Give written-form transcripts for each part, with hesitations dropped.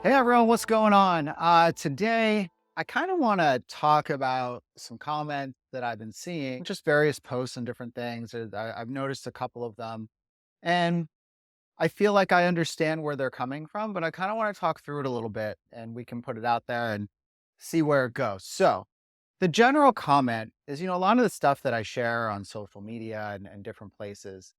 Hey everyone, what's going on? Today, I kind of want to talk about some comments that I've been seeing, just various posts and different things. I've noticed a couple of them, and I feel like I understand where they're coming from, but I kind of want to talk through it a little bit and we can put it out there and see where it goes. So, the general comment is, a lot of the stuff that I share on social media and different places,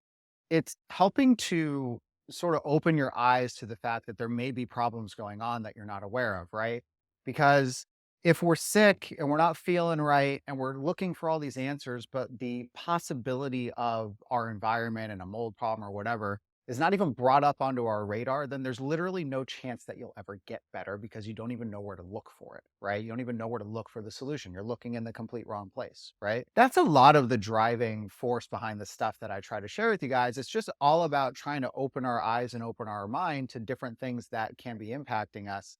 it's helping to sort of open your eyes to the fact that there may be problems going on that you're not aware of, right? Because if we're sick and we're not feeling right and we're looking for all these answers, but the possibility of our environment and a mold problem or whatever is not even brought up onto our radar, then there's literally no chance that you'll ever get better because you don't even know where to look for it, right? You don't even know where to look for the solution. You're looking in the complete wrong place, right? That's a lot of the driving force behind the stuff that I try to share with you guys. It's just all about trying to open our eyes and open our mind to different things that can be impacting us.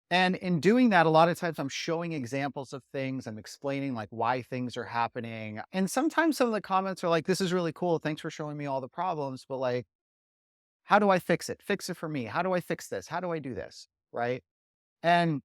And in doing that, a lot of times I'm showing examples of things. I'm explaining like why things are happening. And sometimes some of the comments are like, this is really cool. Thanks for showing me all the problems. But like, how do I fix it? Fix it for me. How do I fix this? How do I do this? Right. And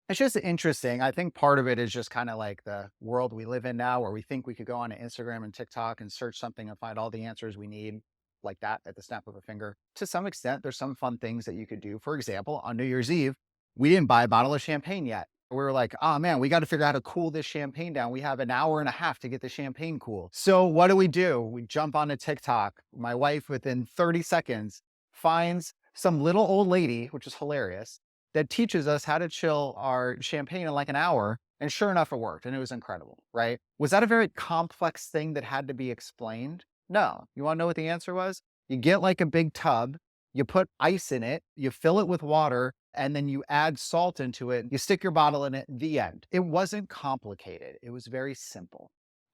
it's just interesting. I think part of it is just kind of like the world we live in now, where we think we could go on to Instagram and TikTok and search something and find all the answers we need like that at the snap of a finger. To some extent, there's some fun things that you could do. For example, on New Year's Eve, we didn't buy a bottle of champagne yet. We were like, oh man, we got to figure out how to cool this champagne down. We have an hour and a half to get the champagne cool. So what do? We jump onto TikTok. My wife, within 30 seconds, finds some little old lady, which is hilarious, that teaches us how to chill our champagne in like an hour. And sure enough, it worked. And it was incredible, right? Was that a very complex thing that had to be explained? No. You want to know what the answer was? You get like a big tub, you put ice in it, you fill it with water, and then you add salt into it. You stick your bottle in it, the end. It wasn't complicated. It was very simple.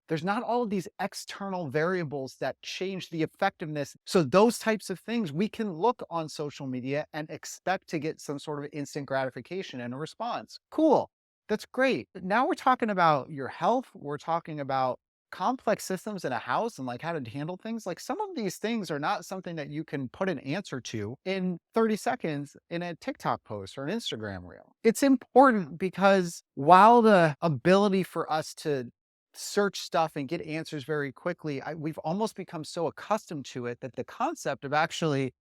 There's not all of these external variables that change the effectiveness. So those types of things, we can look on social media and expect to get some sort of instant gratification and a response. Cool. That's great. But now we're talking about your health. We're talking about complex systems in a house and like how to handle things. Like some of these things are not something that you can put an answer to in 30 seconds in a TikTok post or an Instagram reel. It's important because while the ability for us to search stuff and get answers very quickly, we've almost become so accustomed to it that the concept of actually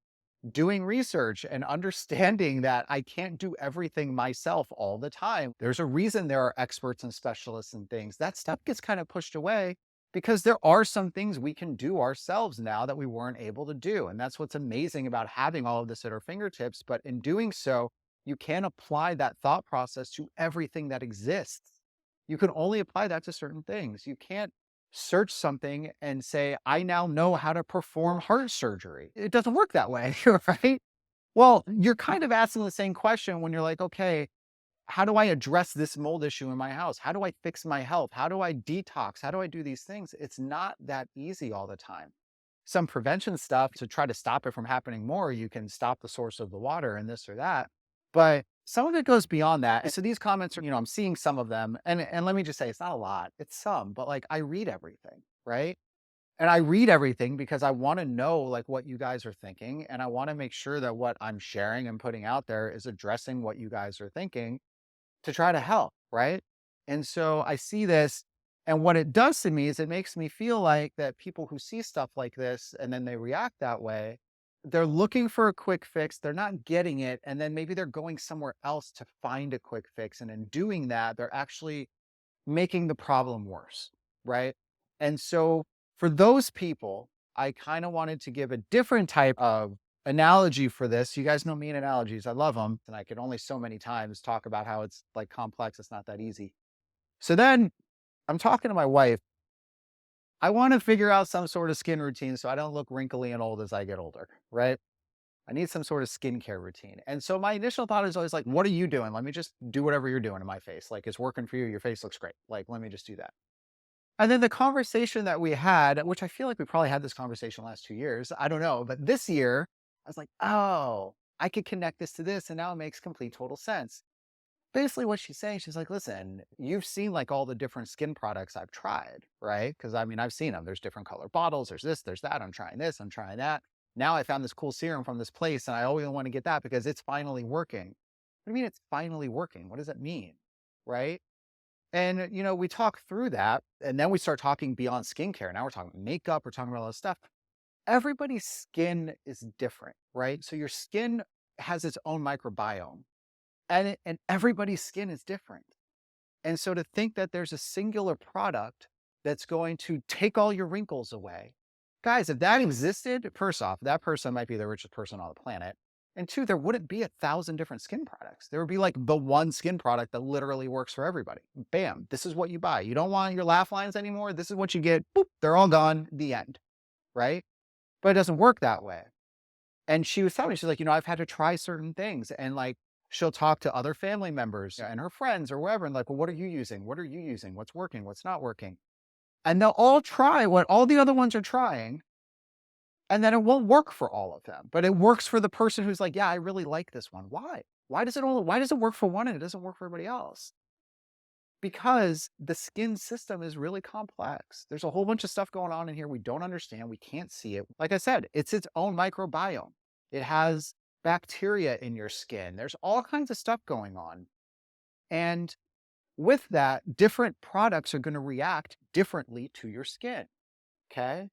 doing research and understanding that I can't do everything myself all the time. There's a reason there are experts and specialists and things. That stuff gets kind of pushed away because there are some things we can do ourselves now that we weren't able to do. And that's what's amazing about having all of this at our fingertips. But in doing so, you can apply that thought process to everything that exists. You can only apply that to certain things. You can't search something and say, I now know how to perform heart surgery. It doesn't work that way, right? Well, you're kind of asking the same question when you're like, okay, how do I address this mold issue in my house? How do I fix my health? How do I detox? How do I do these things? It's not that easy all the time. Some prevention stuff to try to stop it from happening more, you can stop the source of the water and this or that. But some of it goes beyond that. And so these comments are, I'm seeing some of them. And let me just say, it's not a lot, it's some, but like I read everything, right? And I read everything because I want to know like what you guys are thinking. And I want to make sure that what I'm sharing and putting out there is addressing what you guys are thinking to try to help, right? And so I see this, and what it does to me is it makes me feel like that people who see stuff like this and then they react that way, they're looking for a quick fix, they're not getting it, and then maybe they're going somewhere else to find a quick fix. And in doing that, they're actually making the problem worse, right? And so for those people, I kind of wanted to give a different type of analogy for this. You guys know me and analogies. I love them. And I could only so many times talk about how it's like complex. It's not that easy. So then I'm talking to my wife. I want to figure out some sort of skin routine so I don't look wrinkly and old as I get older, right? I need some sort of skincare routine. And so my initial thought is always like, what are you doing? Let me just do whatever you're doing in my face. Like it's working for you. Your face looks great. Like, let me just do that. And then the conversation that we had, which I feel like we probably had this conversation the last 2 years, I don't know, but this year I was like, oh, I could connect this to this. And now it makes complete total sense. Basically what she's saying, she's like, listen, you've seen like all the different skin products I've tried, right? Because I mean, I've seen them. There's different color bottles. There's this, there's that. I'm trying this, I'm trying that. Now I found this cool serum from this place and I always want to get that because it's finally working. What do you mean it's finally working? What does that mean? Right? And, we talk through that and then we start talking beyond skincare. Now we're talking makeup, we're talking about all this stuff. Everybody's skin is different, right? So your skin has its own microbiome and everybody's skin is different. And so to think that there's a singular product that's going to take all your wrinkles away. Guys, if that existed, first off, that person might be the richest person on the planet. And two, there wouldn't be 1,000 different skin products. There would be like the one skin product that literally works for everybody. Bam, this is what you buy. You don't want your laugh lines anymore. This is what you get. Boop, they're all gone. The end. Right? But it doesn't work that way. And she was telling me, she's like, I've had to try certain things. And like, she'll talk to other family members and her friends or wherever. And like, well, what are you using? What are you using? What's working? What's not working? And they'll all try what all the other ones are trying. And then it won't work for all of them, but it works for the person who's like, yeah, I really like this one. Why? Why does it work for one and it doesn't work for everybody else? Because the skin system is really complex. There's a whole bunch of stuff going on in here we don't understand. We can't see it. Like I said, it's its own microbiome. It has bacteria in your skin. There's all kinds of stuff going on. And with that, different products are going to react differently to your skin. Okay.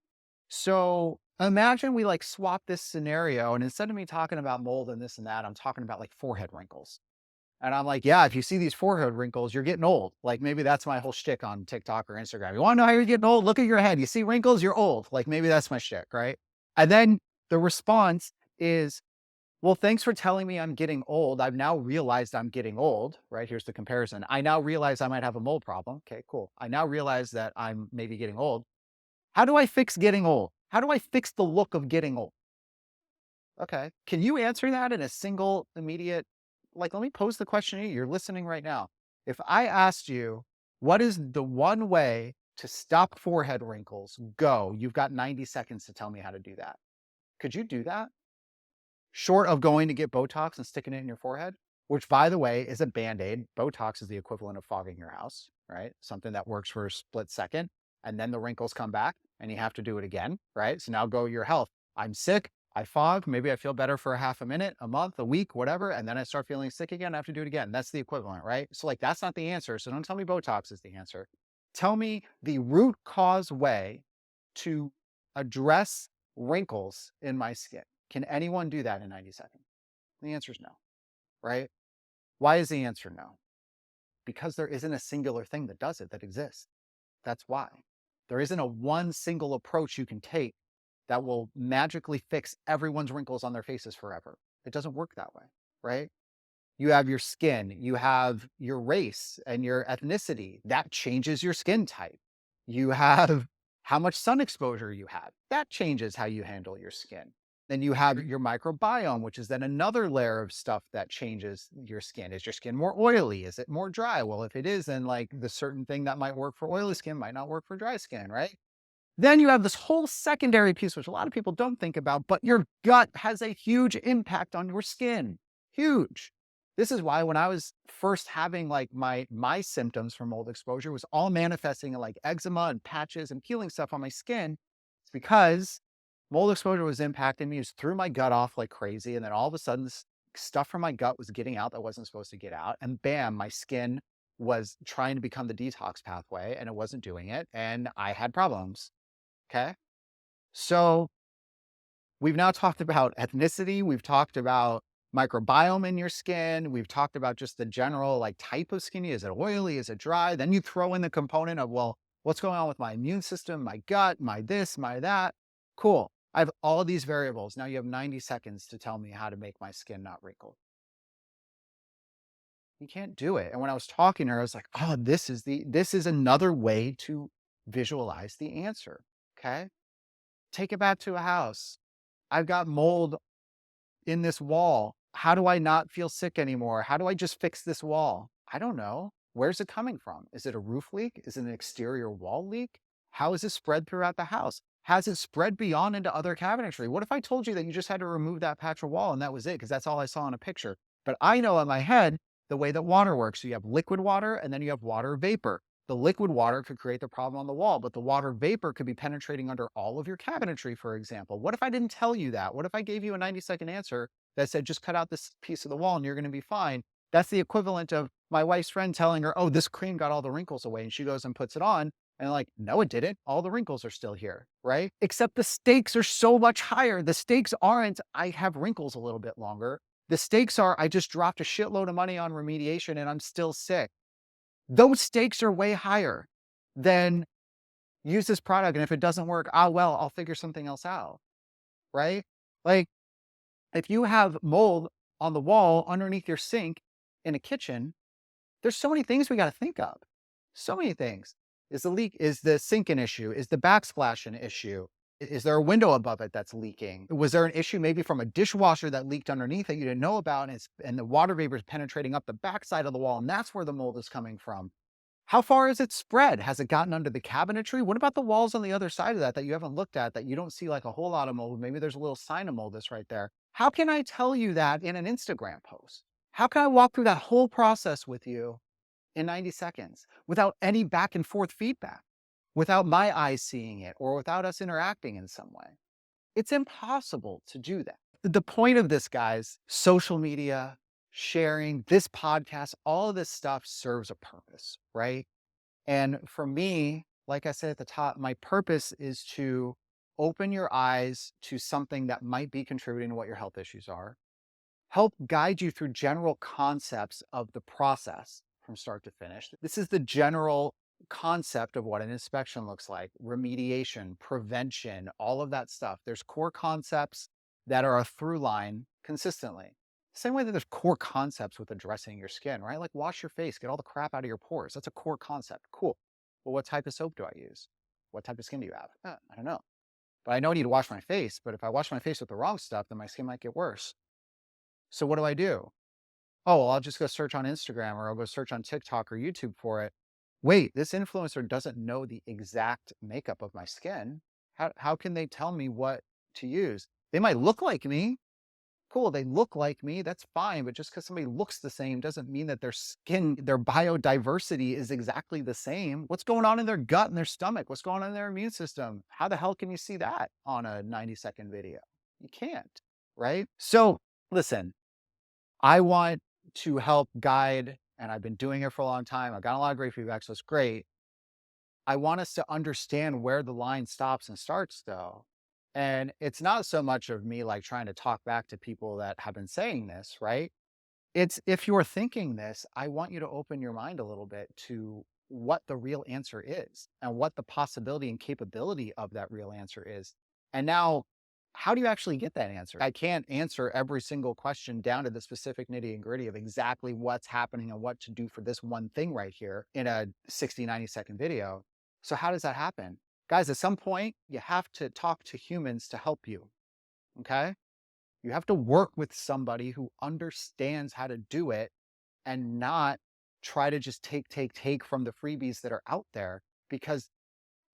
So imagine we like swap this scenario, and instead of me talking about mold and this and that, I'm talking about like forehead wrinkles. And I'm like, yeah, if you see these forehead wrinkles, you're getting old. Like maybe that's my whole shtick on TikTok or Instagram. You want to know how you're getting old? Look at your head. You see wrinkles, you're old. Like maybe that's my shtick, right? And then the response is, well, thanks for telling me I'm getting old. I've now realized I'm getting old, right? Here's the comparison. I now realize I might have a mold problem. Okay, cool. I now realize that I'm maybe getting old. How do I fix getting old? How do I fix the look of getting old? Okay. Can you answer that in a single immediate, like, let me pose the question to you. You're listening right now. If I asked you, what is the one way to stop forehead wrinkles? Go. You've got 90 seconds to tell me how to do that. Could you do that? Short of going to get Botox and sticking it in your forehead, which by the way is a Band-Aid. Botox is the equivalent of fogging your house, right? Something that works for a split second. And then the wrinkles come back and you have to do it again, right? So now go your health. I'm sick. I fog. Maybe I feel better for a half a minute, a month, a week, whatever. And then I start feeling sick again. I have to do it again. That's the equivalent, right? So like, that's not the answer. So don't tell me Botox is the answer. Tell me the root cause way to address wrinkles in my skin. Can anyone do that in 90 seconds? The answer is no, right? Why is the answer no? Because there isn't a singular thing that does it that exists. That's why. There isn't a one single approach you can take that will magically fix everyone's wrinkles on their faces forever. It doesn't work that way, right? You have your skin, you have your race and your ethnicity. That changes your skin type. You have how much sun exposure you have. That changes how you handle your skin. Then you have your microbiome, which is then another layer of stuff that changes your skin. Is your skin more oily? Is it more dry? Well, if it is, then like the certain thing that might work for oily skin might not work for dry skin, right? Then you have this whole secondary piece, which a lot of people don't think about, but your gut has a huge impact on your skin. Huge. This is why when I was first having like my symptoms from mold exposure was all manifesting in like eczema and patches and peeling stuff on my skin. It's because mold exposure was impacting me. It was threw my gut off like crazy. And then all of a sudden, this stuff from my gut was getting out that wasn't supposed to get out. And bam, my skin was trying to become the detox pathway and it wasn't doing it. And I had problems. Okay. So we've now talked about ethnicity. We've talked about microbiome in your skin. We've talked about just the general like type of skin. Is it oily? Is it dry? Then you throw in the component of, well, what's going on with my immune system, my gut, my this, my that. Cool. I have all these variables. Now you have 90 seconds to tell me how to make my skin not wrinkled. You can't do it. And when I was talking to her, I was like, oh, this is another way to visualize the answer. Okay. Take it back to a house. I've got mold in this wall. How do I not feel sick anymore? How do I just fix this wall? I don't know. Where's it coming from? Is it a roof leak? Is it an exterior wall leak? How is it spread throughout the house? Has it spread beyond into other cabinetry? What if I told you that you just had to remove that patch of wall and that was it? Because that's all I saw in a picture. But I know in my head the way that water works. So you have liquid water and then you have water vapor. The liquid water could create the problem on the wall, but the water vapor could be penetrating under all of your cabinetry, for example. What if I didn't tell you that? What if I gave you a 90-second answer that said, just cut out this piece of the wall and you're going to be fine? That's the equivalent of my wife's friend telling her, oh, this cream got all the wrinkles away. And she goes and puts it on. And like, no, it didn't. All the wrinkles are still here, right? Except the stakes are so much higher. The stakes aren't, I have wrinkles a little bit longer. The stakes are, I just dropped a shitload of money on remediation and I'm still sick. Those stakes are way higher than use this product. And if it doesn't work, well, I'll figure something else out, right? Like, if you have mold on the wall underneath your sink in a kitchen, there's so many things we got to think of. So many things. Is the sink an issue? Is the backsplash an issue? Is there a window above it that's leaking? Was there an issue maybe from a dishwasher that leaked underneath that you didn't know about, and the water vapor is penetrating up the backside of the wall, and that's where the mold is coming from? How far is it spread? Has it gotten under the cabinetry? What about the walls on the other side of that you haven't looked at, that you don't see like a whole lot of mold? Maybe there's a little sign of mold that's right there. How can I tell you that in an Instagram post? How can I walk through that whole process with you in 90 seconds without any back and forth feedback, without my eyes seeing it, or without us interacting in some way? It's impossible to do that. The point of this, guys, social media, sharing, this podcast, all of this stuff serves a purpose, right? And for me, like I said at the top, my purpose is to open your eyes to something that might be contributing to what your health issues are, help guide you through general concepts of the process from start to finish. This is the general concept of what an inspection looks like, remediation, prevention, all of that stuff. There's core concepts that are a through line consistently. Same way that there's core concepts with addressing your skin, right? Like wash your face, get all the crap out of your pores. That's a core concept. Cool. Well, what type of soap do I use? What type of skin do you have? I don't know. But I know I need to wash my face. But if I wash my face with the wrong stuff, then my skin might get worse. So what do I do? Oh, well, I'll just go search on Instagram, or I'll go search on TikTok or YouTube for it. Wait, this influencer doesn't know the exact makeup of my skin. How can they tell me what to use? They might look like me. Cool, they look like me. That's fine. But just because somebody looks the same doesn't mean that their skin, their biodiversity is exactly the same. What's going on in their gut and their stomach? What's going on in their immune system? How the hell can you see that on a 90-second video? You can't, right? So listen, I want to help guide, and I've been doing it for a long time. I've got a lot of great feedback, so it's great. I want us to understand where the line stops and starts, though. And it's not so much of me like trying to talk back to people that have been saying this, right? It's, if you're thinking this, I want you to open your mind a little bit to what the real answer is and what the possibility and capability of that real answer is. And now, how do you actually get that answer? I can't answer every single question down to the specific nitty and gritty of exactly what's happening and what to do for this one thing right here in a 60, 90-second video. So how does that happen? Guys, at some point, you have to talk to humans to help you, okay? You have to work with somebody who understands how to do it and not try to just take from the freebies that are out there, because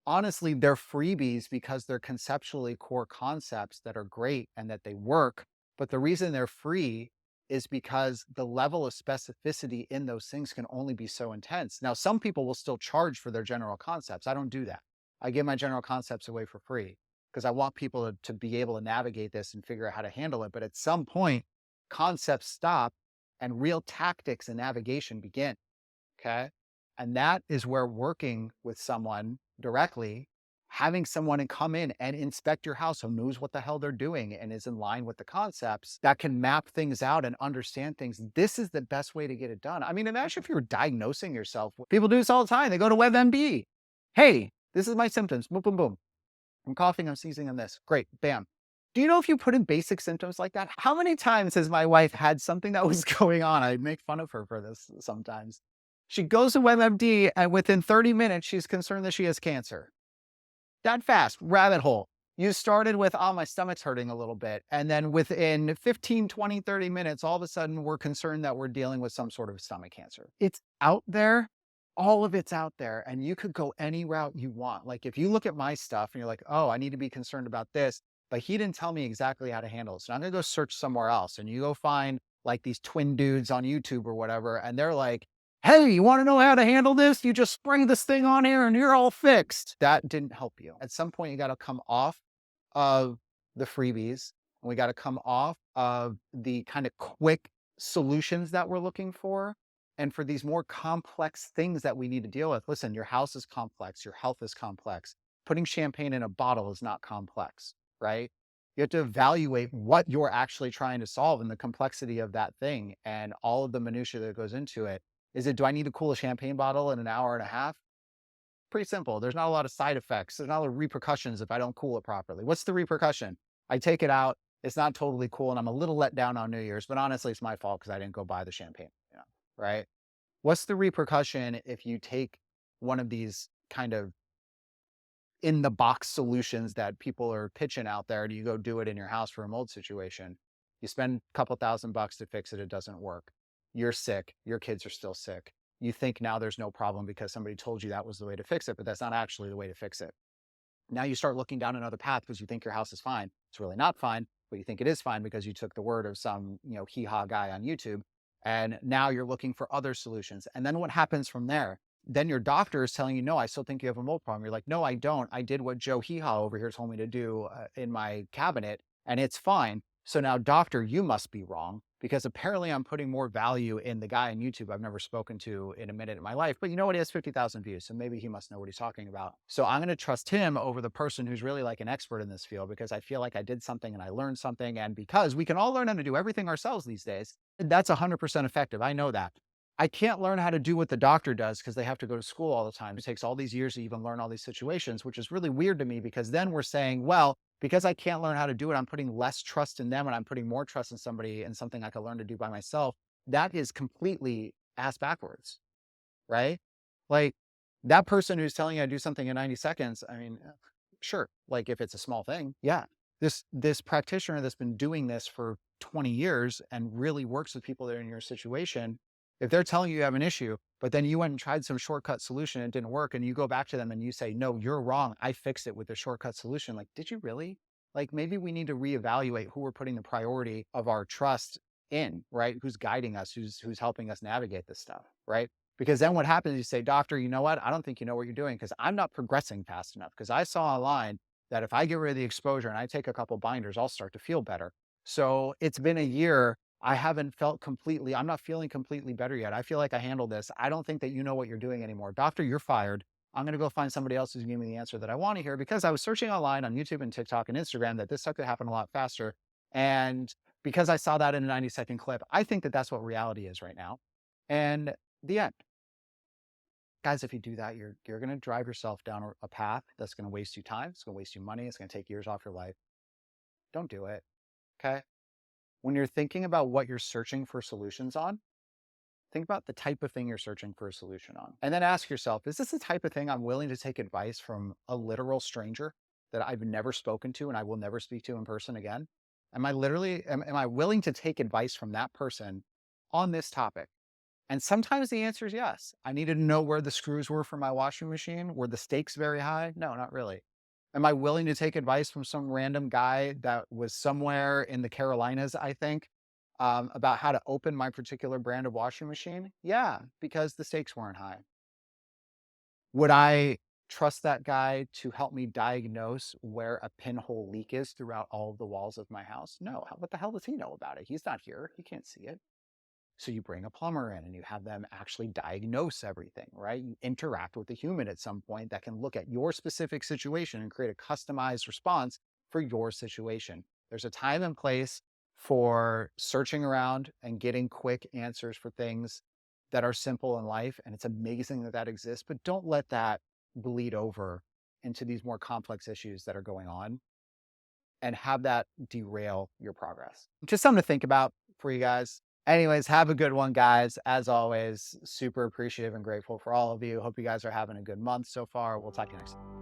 honestly, they're freebies because they're conceptually core concepts that are great and that they work. But the reason they're free is because the level of specificity in those things can only be so intense. Now, some people will still charge for their general concepts. I don't do that. I give my general concepts away for free because I want people to be able to navigate this and figure out how to handle it. But at some point, concepts stop and real tactics and navigation begin. Okay. And that is where working with someone directly, having someone come in and inspect your house who knows what the hell they're doing and is in line with the concepts, that can map things out and understand things. This is the best way to get it done. I mean, imagine if you were diagnosing yourself. People do this all the time. They go to WebMD. Hey, this is my symptoms. Boom, boom, boom. I'm coughing, I'm sneezing, on this. Great, bam. Do you know if you put in basic symptoms like that? How many times has my wife had something that was going on? I make fun of her for this sometimes. She goes to WebMD and within 30 minutes, she's concerned that she has cancer. That fast, rabbit hole. You started with, oh, my stomach's hurting a little bit. And then within 15, 20, 30 minutes, all of a sudden we're concerned that we're dealing with some sort of stomach cancer. It's out there. All of it's out there. And you could go any route you want. Like if you look at my stuff and you're like, oh, I need to be concerned about this, but he didn't tell me exactly how to handle it. So I'm going to go search somewhere else. And you go find like these twin dudes on YouTube or whatever. And they're like, hey, you want to know how to handle this? You just spring this thing on here and you're all fixed. That didn't help you. At some point, you got to come off of the freebies. And we got to come off of the kind of quick solutions that we're looking for and for these more complex things that we need to deal with. Listen, your house is complex, your health is complex. Putting champagne in a bottle is not complex, right? You have to evaluate what you're actually trying to solve and the complexity of that thing and all of the minutia that goes into it. Is it, do I need to cool a champagne bottle in an hour and a half? Pretty simple. There's not a lot of side effects. There's not a lot of repercussions if I don't cool it properly. What's the repercussion? I take it out. It's not totally cool, and I'm a little let down on New Year's, but honestly, it's my fault because I didn't go buy the champagne, right? What's the repercussion if you take one of these kind of in the box solutions that people are pitching out there and you go do it in your house for a mold situation? You spend a couple $1,000 to fix it, it doesn't work. You're sick, your kids are still sick. You think now there's no problem because somebody told you that was the way to fix it, but that's not actually the way to fix it. Now you start looking down another path because you think your house is fine. It's really not fine, but you think it is fine because you took the word of some, hee-haw guy on YouTube. And now you're looking for other solutions. And then what happens from there? Then your doctor is telling you, no, I still think you have a mold problem. You're like, no, I don't. I did what Joe Hee-haw over here told me to do in my cabinet, and it's fine. So now, doctor, you must be wrong because apparently I'm putting more value in the guy on YouTube I've never spoken to in a minute in my life. But you know what? He has 50,000 views. So maybe he must know what he's talking about. So I'm going to trust him over the person who's really like an expert in this field because I feel like I did something and I learned something. And because we can all learn how to do everything ourselves these days, that's 100% effective. I know that. I can't learn how to do what the doctor does because they have to go to school all the time. It takes all these years to even learn all these situations, which is really weird to me because then we're saying, well, because I can't learn how to do it, I'm putting less trust in them and I'm putting more trust in somebody and something I can learn to do by myself. That is completely ass backwards, right? Like that person who's telling you to do something in 90 seconds, I mean, sure, like if it's a small thing, yeah. This practitioner that's been doing this for 20 years and really works with people that are in your situation, if they're telling you have an issue, but then you went and tried some shortcut solution and it didn't work, and you go back to them and you say, no, you're wrong. I fixed it with the shortcut solution. Like, did you really? Like, maybe we need to reevaluate who we're putting the priority of our trust in, right? Who's guiding us, who's helping us navigate this stuff, right? Because then what happens is you say, doctor, you know what? I don't think you know what you're doing because I'm not progressing fast enough. Because I saw online that if I get rid of the exposure and I take a couple binders, I'll start to feel better. So it's been a year. I haven't felt completely, I'm not feeling completely better yet. I feel like I handled this. I don't think that you know what you're doing anymore. Doctor, you're fired. I'm going to go find somebody else who's giving me the answer that I want to hear because I was searching online on YouTube and TikTok and Instagram that this stuff could happen a lot faster. And because I saw that in a 90-second clip, I think that that's what reality is right now. And the end. Guys, if you do that, you're going to drive yourself down a path that's going to waste you time. It's going to waste you money. It's going to take years off your life. Don't do it. Okay. When you're thinking about what you're searching for solutions on, think about the type of thing you're searching for a solution on. And then ask yourself, is this the type of thing I'm willing to take advice from a literal stranger that I've never spoken to and I will never speak to in person again? Am I willing to take advice from that person on this topic? And sometimes the answer is yes. I needed to know where the screws were for my washing machine. Were the stakes very high? No, not really. Am I willing to take advice from some random guy that was somewhere in the Carolinas, I think, about how to open my particular brand of washing machine? Yeah, because the stakes weren't high. Would I trust that guy to help me diagnose where a pinhole leak is throughout all of the walls of my house? No. What the hell does he know about it? He's not here. He can't see it. So you bring a plumber in and you have them actually diagnose everything, right? You interact with a human at some point that can look at your specific situation and create a customized response for your situation. There's a time and place for searching around and getting quick answers for things that are simple in life. And it's amazing that that exists, but don't let that bleed over into these more complex issues that are going on and have that derail your progress. Just something to think about for you guys. Anyways, have a good one, guys. As always, super appreciative and grateful for all of you. Hope you guys are having a good month so far. We'll talk to you next time.